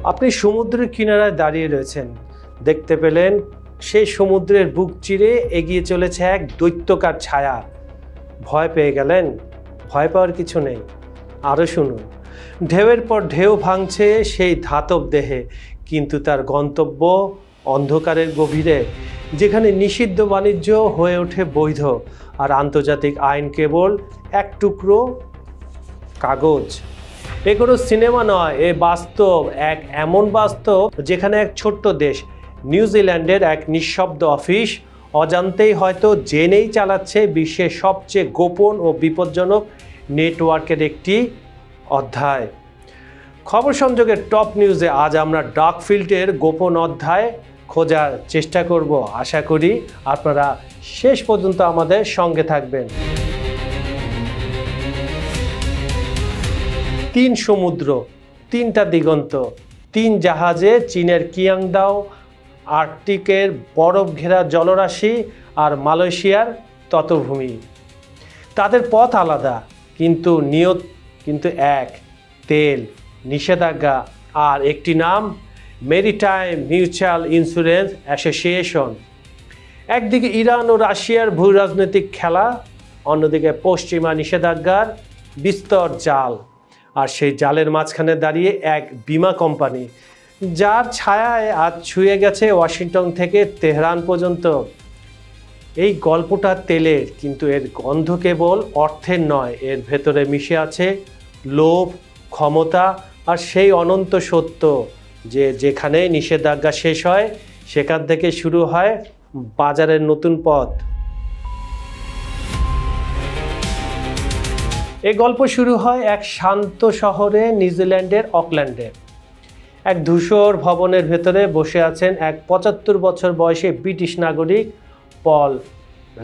আপনি সমুদ্রের কিনারায় দাঁড়িয়ে রয়েছেন, দেখতে পেলেন সেই সমুদ্রের বুক চিরে এগিয়ে চলেছে এক দৈত্যকার ছায়া। ভয় পেয়ে গেলেন? ভয় পাওয়ার কিছু নেই, আরও শুনুন। ঢেউয়ের পর ঢেউ ভাঙছে সেই ধাতব দেহে, কিন্তু তার গন্তব্য অন্ধকারের গভীরে, যেখানে নিষিদ্ধ বাণিজ্য হয়ে ওঠে বৈধ আর আন্তর্জাতিক আইন কেবল এক টুকরো কাগজ। এ কোনো সিনেমা নয়, এ বাস্তব, এক এমন বাস্তব যেখানে এক ছোট্ট দেশ নিউজিল্যান্ডের এক নিঃশব্দ অফিস অজান্তেই হয়তো জেনেই চালাচ্ছে বিশ্বের সবচেয়ে গোপন ও বিপজ্জনক নেটওয়ার্কের একটি অধ্যায়। খবর সংযোগের টপ নিউজে আজ আমরা ডার্কফিল্ডের গোপন অধ্যায় খোঁজার চেষ্টা করব। আশা করি আপনারা শেষ পর্যন্ত আমাদের সঙ্গে থাকবেন। 3 সমুদ্র, 3টা দিগন্ত, 3 জাহাজে চীনের কিয়াংদাও, আর্কটিকের বরফ ঘেরা জলরাশি আর মালয়েশিয়ার তটভূমি। তাদের পথ আলাদা, কিন্তু নিয়ত কিন্তু এক: তেল, নিষেধাজ্ঞা আর একটি নাম, মেরিটাইম মিউচুয়াল ইন্স্যুরেন্স অ্যাসোসিয়েশন। একদিকে ইরান ও রাশিয়ার ভূ রাজনৈতিক খেলা, অন্যদিকে পশ্চিমা নিষেধাজ্ঞার বিস্তর জাল। আর সেই জালের মাঝখানে দাঁড়িয়ে এক বিমা কোম্পানি, যার ছায়ায় আজ ছুঁয়ে গেছে ওয়াশিংটন থেকে তেহরান পর্যন্ত। এই গল্পটা তেলের, কিন্তু এর গন্ধ কেবল অর্থের নয়, এর ভেতরে মিশে আছে লোভ, ক্ষমতা আর সেই অনন্ত সত্য যে যেখানে নিষেধাজ্ঞা শেষ হয় সেখান থেকে শুরু হয় বাজারের নতুন পথ। এই গল্প শুরু হয় এক শান্ত শহরে, নিউজিল্যান্ডের অকল্যান্ডে। এক ধূসর ভবনের ভেতরে বসে আছেন এক 75 বছর বয়সী ব্রিটিশ নাগরিক, পল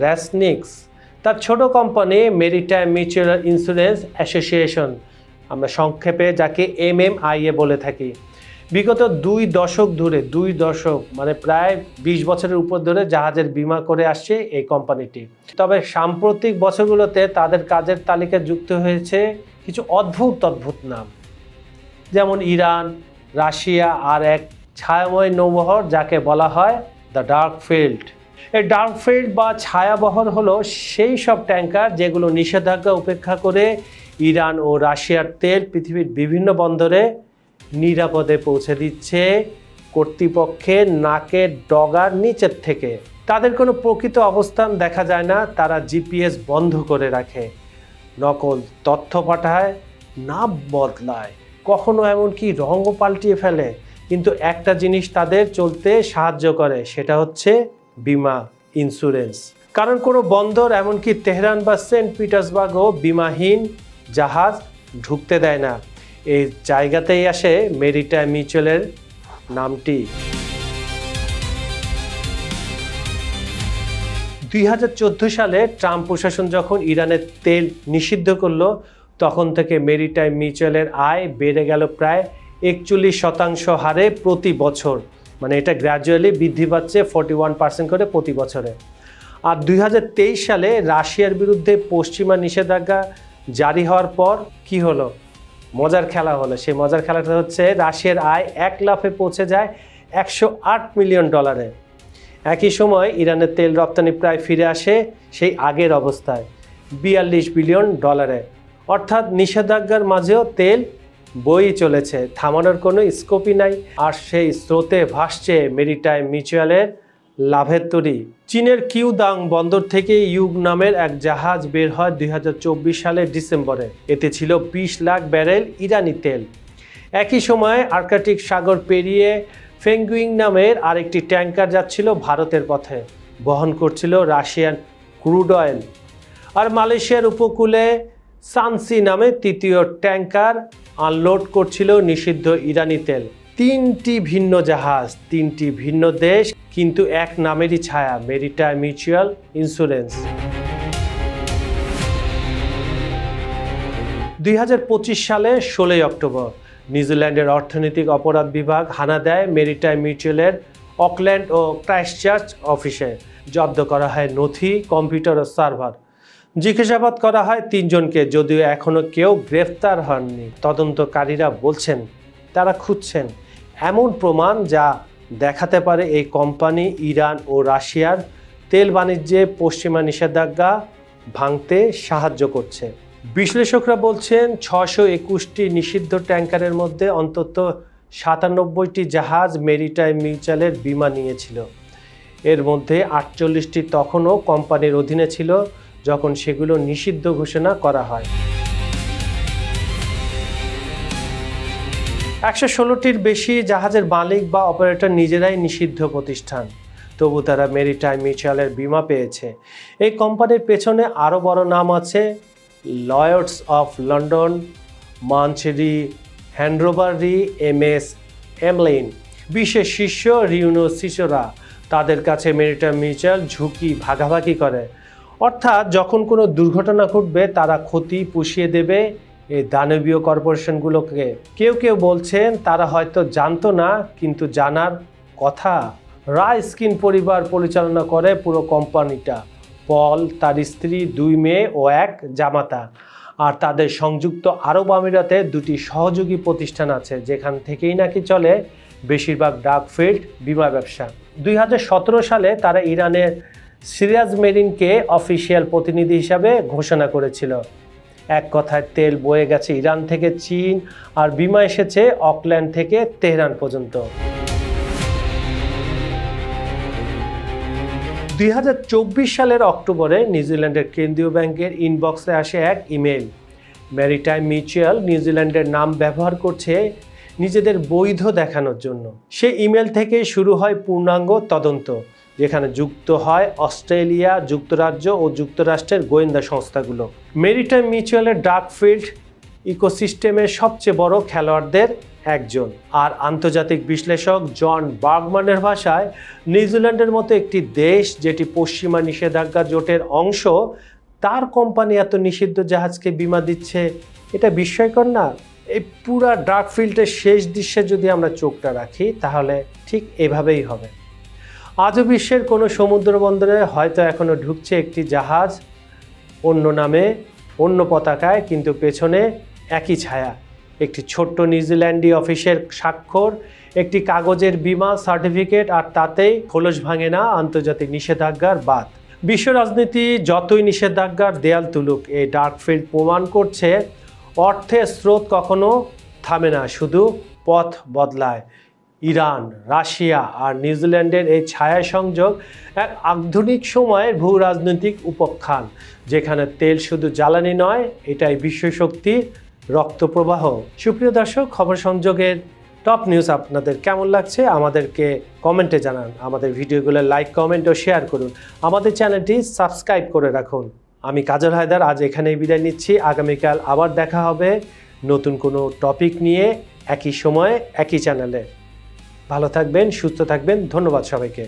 র্যাসনিক্স। তার ছোট company maritime mutual insurance association, আমরা সংক্ষেপে যাকে MMIA বলে থাকি। বিগত 2 দশক ধরে, 2 দশক মানে প্রায় 20 বছরের উপর ধরে জাহাজের বিমা করে আসছে এই কোম্পানিটি। তবে সাম্প্রতিক বছরগুলোতে তাদের কাজের তালিকায় যুক্ত হয়েছে কিছু অদ্ভুত নাম, যেমন ইরান, রাশিয়া আর এক ছায়াময় নৌবহর যাকে বলা হয় দ্য ডার্কফিল্ড। এই ডার্কফিল্ড বা ছায়াবহর হলো সেই সব ট্যাঙ্কার যেগুলো নিষেধাজ্ঞা উপেক্ষা করে ইরান ও রাশিয়ার তেল পৃথিবীর বিভিন্ন বন্দরে নিরাপদে পৌঁছে দিচ্ছে কর্তৃপক্ষের নাকের ডগার নিচের থেকে। তাদের কোনো প্রকৃত অবস্থান দেখা যায় না, তারা GPS বন্ধ করে রাখে, নকল তথ্য পাঠায়, নাম বদলায়, কখনো এমনকি রঙও পাল্টিয়ে ফেলে। কিন্তু একটা জিনিস তাদের চলতে সাহায্য করে, সেটা হচ্ছে বিমা, ইন্স্যুরেন্স। কারণ কোনো বন্দর, এমনকি তেহরান বা সেন্ট পিটার্সবার্গও বিমাহীন জাহাজ ঢুকতে দেয় না। এই জায়গাতেই আসে মেরিটাইম মিউচুয়ালের নামটি। 2014 সালে ট্রাম্প প্রশাসন যখন ইরানের তেল নিষিদ্ধ করলো, তখন থেকে মেরিটাইম মিউচুয়ালের আয় বেড়ে গেল প্রায় 41% হারে প্রতি বছর। মানে এটা গ্র্যাজুয়ালি বৃদ্ধি পাচ্ছে 41% করে প্রতি বছরে। আর 2023 সালে রাশিয়ার বিরুদ্ধে পশ্চিমা নিষেধাজ্ঞা জারি হওয়ার পর কি হলো? মজার খেলা হলো। সেই মজার খেলাটা হচ্ছে রাশিয়ার আয় 1 লাফে পৌঁছে যায় $108 মিলিয়ন। একই সময় ইরানের তেল রপ্তানি প্রায় ফিরে আসে সেই আগের অবস্থায়, $42 বিলিয়ন। অর্থাৎ নিষেধাজ্ঞার মাঝেও তেল বই চলেছে, থামানোর কোনো স্কোপই নাই। আর সেই স্রোতে ভাসছে মেরিটাইম মিউচুয়ালের লাভের তরী। চীনের কিউদাং বন্দর থেকে ইউগ নামের এক জাহাজ বের হয় 2024 সালের ডিসেম্বরে। এতে ছিল 20 লাখ ব্যারেল ইরানি তেল। একই সময়ে আর্কটিক সাগর পেরিয়ে ফেঙ্গুইং নামের আরেকটি ট্যাঙ্কার যাচ্ছিল ভারতের পথে, বহন করছিল রাশিয়ান ক্রুড অয়েল। আর মালয়েশিয়ার উপকূলে সানসি নামে তৃতীয় ট্যাঙ্কার আনলোড করছিল নিষিদ্ধ ইরানি তেল। 3টি ভিন্ন জাহাজ, 3টি ভিন্ন দেশ, কিন্তু এক নামেরই ছায়া, মেরিটাইম মিউচুয়াল ইন্স্যুরেন্স। 2025 সালে 16 অক্টোবর নিউজিল্যান্ডের অর্থনৈতিক অপরাধ বিভাগ হানা দেয় মেরিটাইম মিউচুয়ালের অকল্যান্ড ও ক্রাইস্টচার্চ অফিসে। জব্দ করা হয় নথি, কম্পিউটার ও সার্ভার। জিজ্ঞাসাবাদ করা হয় 3 জনকে, যদিও এখনও কেউ গ্রেফতার হননি। তদন্তকারীরা বলছেন তারা খুঁজছেন এমন প্রমাণ যা দেখাতে পারে এই কোম্পানি ইরান ও রাশিয়ার তেল বাণিজ্যে পশ্চিমা নিষেধাজ্ঞা ভাঙতে সাহায্য করছে। বিশ্লেষকরা বলছেন 621টি নিষিদ্ধ ট্যাঙ্কারের মধ্যে অন্তত 97টি জাহাজ মেরিটাইম মিউচুয়ালের বীমা নিয়েছিল। এর মধ্যে 48টি তখনও কোম্পানির অধীনে ছিল যখন সেগুলো নিষিদ্ধ ঘোষণা করা হয়। 116টির বেশি জাহাজের মালিক বা অপারেটর নিজেরাই নিষিদ্ধ প্রতিষ্ঠান, তবু তারা মেরিটাইম মিউচুয়ালের বীমা পেয়েছে। এই কোম্পানির পেছনে আরও বড় নাম আছে লয়ডস অফ লন্ডন, মানচেরি, হ্যান্ডোভার রি, এমএস এমলাইন, বিশ্বের শীর্ষ রিউনোসিসরা তাদের কাছে মেরিটাইম মিউচুয়াল ঝুঁকি ভাগাভাগি করে। অর্থাৎ যখন কোনো দুর্ঘটনা ঘটবে তারা ক্ষতি পুষিয়ে দেবে এই দানবীয় কর্পোরেশনগুলোকে। কেউ কেউ বলছেন তারা হয়তো জানতো না, কিন্তু জানার কথা। রাইস্কিন পরিবার পরিচালনা করে পুরো কোম্পানিটা। পল, তার স্ত্রী, 2 মেয়ে ও 1 জামাতা। আর তাদের সংযুক্ত আরব আমিরাতে 2টি সহযোগী প্রতিষ্ঠান আছে, যেখান থেকেই নাকি চলে বেশিরভাগ ডার্কফিল্ড বীমা ব্যবসা। 2017 সালে তারা ইরানের সিরাজ মেরিনকে অফিসিয়াল প্রতিনিধি হিসাবে ঘোষণা করেছিল। এক কথায় তেল বয়ে গেছে ইরান থেকে চীন, আর বীমা এসেছে অকল্যান্ড থেকে তেহরান পর্যন্ত। 2024 সালের অক্টোবরে নিউজিল্যান্ডের কেন্দ্রীয় ব্যাংকের ইনবক্সে আসে এক ইমেল। ম্যারিটাইম মিউচুয়াল নিউজিল্যান্ডের নাম ব্যবহার করছে নিজেদের বৈধ দেখানোর জন্য। সে ইমেল থেকে শুরু হয় পূর্ণাঙ্গ তদন্ত, যেখানে যুক্ত হয় অস্ট্রেলিয়া, যুক্তরাজ্য ও যুক্তরাষ্ট্রের গোয়েন্দা সংস্থাগুলো। মেরিটাইম মিউচুয়ালের ডার্কফিল্ড ইকোসিস্টেমের সবচেয়ে বড় খেলোয়াড়দের একজন। আর আন্তর্জাতিক বিশ্লেষক জন বার্গম্যানের ভাষায়, নিউজিল্যান্ডের মতো একটি দেশ যেটি পশ্চিমা নিষেধাজ্ঞা জোটের অংশ, তার কোম্পানি এত নিষিদ্ধ জাহাজকে বীমা দিচ্ছে, এটা বিস্ময়কর না? এই পুরা ডার্কফিল্ডের শেষ দৃশ্যে যদি আমরা চোখটা রাখি তাহলে ঠিক এভাবেই হবে। আজও বিশ্বের কোনো সমুদ্র বন্দরে হয়তো এখনও ঢুকছে একটি জাহাজ, অন্য নামে, অন্য পতাকায়, কিন্তু পেছনে একই ছায়া। একটি ছোট্ট নিউজিল্যান্ডি অফিসের স্বাক্ষর, একটি কাগজের বীমা সার্টিফিকেট, আর তাতেই খোলস ভাঙে না আন্তর্জাতিক নিষেধাজ্ঞার বাদ। বিশ্ব রাজনীতি যতই নিষেধাজ্ঞার দেয়াল তুলুক, এই ডার্কফিল্ড প্রমাণ করছে অর্থের স্রোত কখনো থামে না, শুধু পথ বদলায়। ইরান, রাশিয়া আর নিউজিল্যান্ডের এই ছায়া সংযোগ এক আধুনিক সময়ের ভূ রাজনৈতিক উপাখ্যান, যেখানে তেল শুধু জ্বালানি নয়, এটাই বিশ্বশক্তির রক্তপ্রবাহ। সুপ্রিয় দর্শক, খবর সংযোগের টপ নিউজ আপনাদের কেমন লাগছে আমাদেরকে কমেন্টে জানান। আমাদের ভিডিওগুলো লাইক, কমেন্ট ও শেয়ার করুন। আমাদের চ্যানেলটি সাবস্ক্রাইব করে রাখুন। আমি কাজল হায়দার আজ এখানেই বিদায় নিচ্ছি। আগামীকাল আবার দেখা হবে নতুন কোনো টপিক নিয়ে, একই সময়ে একই চ্যানেলে। ভালো থাকবেন, সুস্থ থাকবেন। ধন্যবাদ সবাইকে।